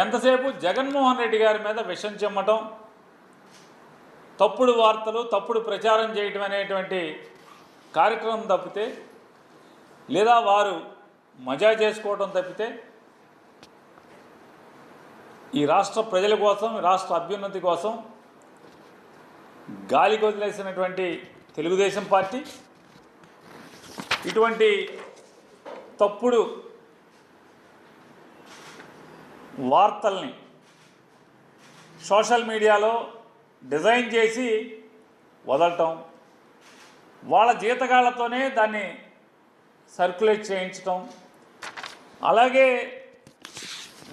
ఎంతసేపు జగన్మోహన్ రెడ్డి గారి మీద విషం చెమ్మటం, తప్పుడు వార్తలు, తప్పుడు ప్రచారం చేయటం అనేటువంటి కార్యక్రమం తప్పితే, లేదా వారు మజా చేసుకోవడం తప్పితే ఈ రాష్ట్ర ప్రజల కోసం, రాష్ట్ర అభ్యున్నతి కోసం గాలికి వదిలేసినటువంటి తెలుగుదేశం పార్టీ ఇటువంటి తప్పుడు వార్తల్ని సోషల్ మీడియాలో డిజైన్ చేసి వదలటం, వాళ్ళ జీతగాళ్లతోనే దాన్ని సర్క్యులేట్ చేయించటం, అలాగే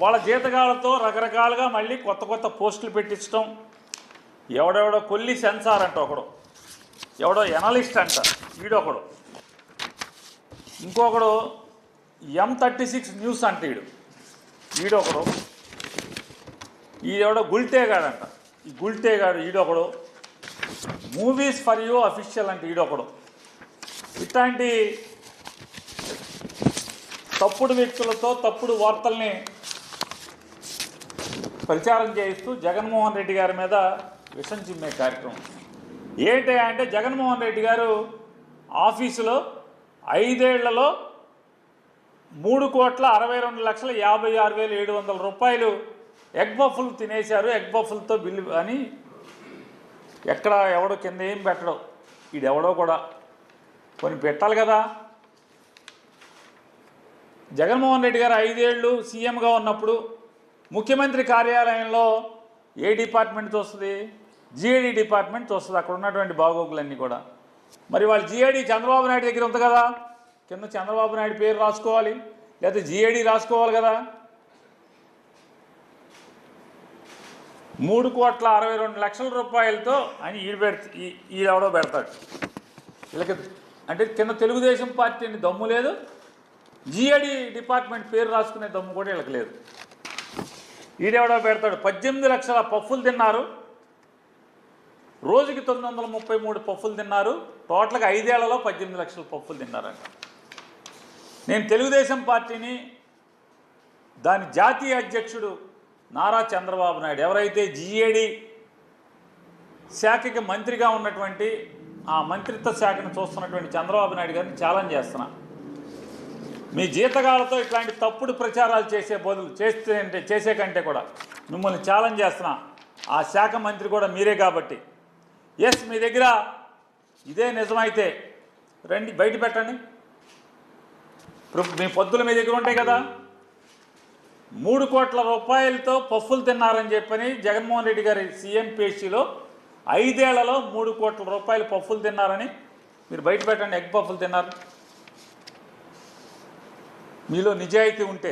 వాళ్ళ జీతగాళ్లతో రకరకాలుగా మళ్ళీ కొత్త కొత్త పోస్టులు పెట్టించడం. ఎవడెవడో కొల్లి సెన్సార్ అంట ఒకడు, ఎవడో ఎనలిస్ట్ అంట వీడొకడు, ఇంకొకడు M36 న్యూస్ అంట వీడొకడు, ఈడెవడో గుల్టేగాడంట, ఈ గుల్టేగాడు ఈడొకడు, మూవీస్ ఫర్ యూ అఫీషియల్ అంటే ఈడొకడు. ఇట్లాంటి తప్పుడు వ్యక్తులతో తప్పుడు వార్తల్ని ప్రచారం చేయిస్తూ జగన్మోహన్ రెడ్డి గారి మీద విషం చిమ్మే కార్యక్రమం. ఏంటి అంటే జగన్మోహన్ రెడ్డి గారు ఆఫీసులో 5 ఏళ్లలో 3,62,56,700 రూపాయలు ఎగ్ బఫుల్ తినేశారు, ఎగ్ బఫుల్తో బిల్లు అని ఎక్కడ ఎవడో కింద ఏం పెట్టడం, ఈడెవడో కూడా కొన్ని పెట్టాలి కదా. జగన్మోహన్ రెడ్డి గారు 5 ఏళ్ళు సీఎంగా ఉన్నప్పుడు ముఖ్యమంత్రి కార్యాలయంలో ఏ డిపార్ట్మెంట్ వస్తుంది? జిఐడి డిపార్ట్మెంట్ వస్తుంది, అక్కడ ఉన్నటువంటి బాగోగులన్నీ కూడా. మరి వాళ్ళు జిఐడి చంద్రబాబు నాయుడు దగ్గర ఉంది కదా, కింద చంద్రబాబు నాయుడు పేరు రాసుకోవాలి, లేకపోతే జిఐడి రాసుకోవాలి కదా. 3,62,00,000 రూపాయలతో అని ఈడెవడో పెడతాడు. వీళ్ళకి అంటే కింద తెలుగుదేశం పార్టీని దమ్ము లేదు, జిఐడి డిపార్ట్మెంట్ పేరు రాసుకునే దమ్ము కూడా వీళ్ళకి లేదు. ఈడెవడో పెడతాడు 18 లక్షల పఫ్ఫులు తిన్నారు, రోజుకి 933 పఫ్ఫులు తిన్నారు, టోటల్గా 5 ఏళ్లలో 18 లక్షల పఫ్ఫులు తిన్నారంట. నేను తెలుగుదేశం పార్టీని దాని జాతీయ అధ్యక్షుడు నారా చంద్రబాబు నాయుడు, ఎవరైతే జిఏడి శాఖకి మంత్రిగా ఉన్నటువంటి ఆ మంత్రిత్వ శాఖను చూస్తున్నటువంటి చంద్రబాబు నాయుడు గారిని ఛాలెంజ్ చేస్తున్నా. మీ జీతగాళ్లతో ఇట్లాంటి తప్పుడు ప్రచారాలు చేసే కంటే కూడా మిమ్మల్ని ఛాలెంజ్ చేస్తున్నా. ఆ శాఖ మంత్రి కూడా మీరే కాబట్టి, ఎస్ మీ దగ్గర ఇదే నిజమైతే రండి బయట పెట్టండి. మీ పొద్దులు మీ దగ్గర ఉంటాయి కదా. 3 కోట్ల రూపాయలతో పఫ్ఫులు తిన్నారని చెప్పని జగన్మోహన్ రెడ్డి గారి సీఎం పేషీలో 5 ఏళ్లలో 3 కోట్ల రూపాయలు పఫ్ఫులు తిన్నారని మీరు బయట పెట్టండి. ఎగ్ పఫ్ఫులు తిన్నారు. మీలో నిజాయితీ ఉంటే